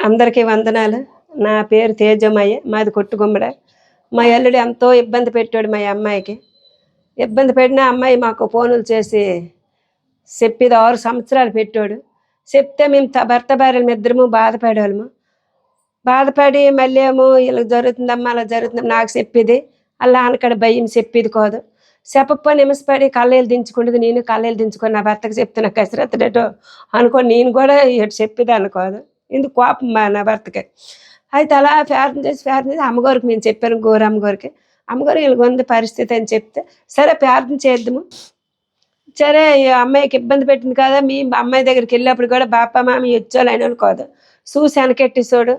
అందరికీ వందనాలు. నా పేరు తేజమయ్య. మాది కొట్టుగుమ్మడ. మా అల్లుడు ఎంతో ఇబ్బంది పెట్టాడు మా అమ్మాయికి. ఇబ్బంది పెట్టిన అమ్మాయి మాకు ఫోనులు చేసి చెప్పేది 6 సంవత్సరాలు పెట్టాడు. చెప్తే మేము భర్త భార్యలు ఇద్దరము బాధపడేవాళ్ళము. బాధపడి మళ్ళీ ఏమో ఇలా జరుగుతుందమ్మా అలా జరుగుతుందమ్మా నాకు చెప్పేది. అలా అనకడ భయం చెప్పేది కాదు. చెప్పకపోయి నిమిషపడి కళ్ళేలు దించుకుంటుంది. నేను కళ్ళేలు దించుకొని నా భర్తకు చెప్తే నాకు కసిరెత్తడేటో అనుకోని నేను కూడా ఇటు చెప్పేదాన్ని కాదు. ఎందుకు కోపం నా భర్తకి. అయితే అలా ప్రార్థన చేసి అమ్మగారికి మేము చెప్పాను అమ్మగారికి. అమ్మగారు ఇలాగుంది పరిస్థితి అని చెప్తే సరే ప్రార్థన చేద్దాము. సరే ఈ అమ్మాయికి ఇబ్బంది పెట్టింది కదా, మీ అమ్మాయి దగ్గరికి వెళ్ళినప్పుడు కూడా బాప మామి వచ్చేవాళ్ళు అనేవాడు కాదు. చూసి వెనకెట్టేసాడు.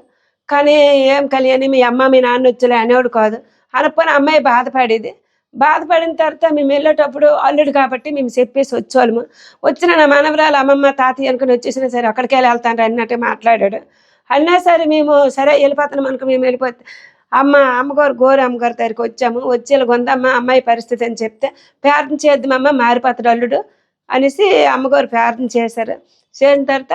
కానీ ఏం కళ్యాణి మీ అమ్మ మీ నాన్న వచ్చేలే అనేవాడు కాదు. అనకపోయిన అమ్మాయి బాధపడేది. బాధపడిన తర్వాత మేము వెళ్ళేటప్పుడు అల్లుడు కాబట్టి మేము చెప్పేసి వచ్చేవాళ్ళము. వచ్చిన నా మనవరాలు అమ్మమ్మ తాతయ్య అనుకుని వచ్చేసినా సరే అక్కడికి వెళ్తాను అన్నట్టే మాట్లాడాడు. అయినా సరే మేము సరే వెళ్ళిపోతున్నాం అనుకో మేము వెళ్ళిపోతే అమ్మగారు అమ్మగారి దగ్గరికి వచ్చాము. వచ్చి ఇలా ఉందమ్మ అమ్మాయి పరిస్థితి అని చెప్తే ప్రార్థన చేద్దామమ్మ మారిపోతాడు అల్లుడు అనేసి అమ్మగారు ప్రార్థన చేశారు. చేసిన తర్వాత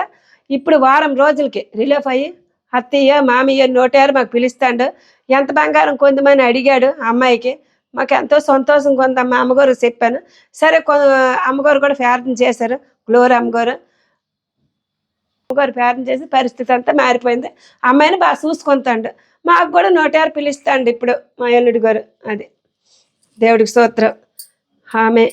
ఇప్పుడు వారం రోజులకి రిలీఫ్ అయ్యి అత్తయ్య మామయ్య నోటారు మాకు పిలుస్తాడు. ఎంత బంగారం కొందమని అడిగాడు అమ్మాయికి. మాకు ఎంతో సంతోషంగా ఉందమ్మా అమ్మగారు చెప్పాను. సరే అమ్మగారు కూడా ప్రార్థన చేశారు. గ్లోరీ అమ్మగారు ప్రార్థన చేసి పరిస్థితి అంతా మారిపోయింది. అమ్మాయిని బాగా చూసుకుంటాడు. మాకు కూడా నోటారు పిలుస్తాడు ఇప్పుడు మా అల్లుడు గారు. అది దేవుడికి స్తోత్రం. ఆమె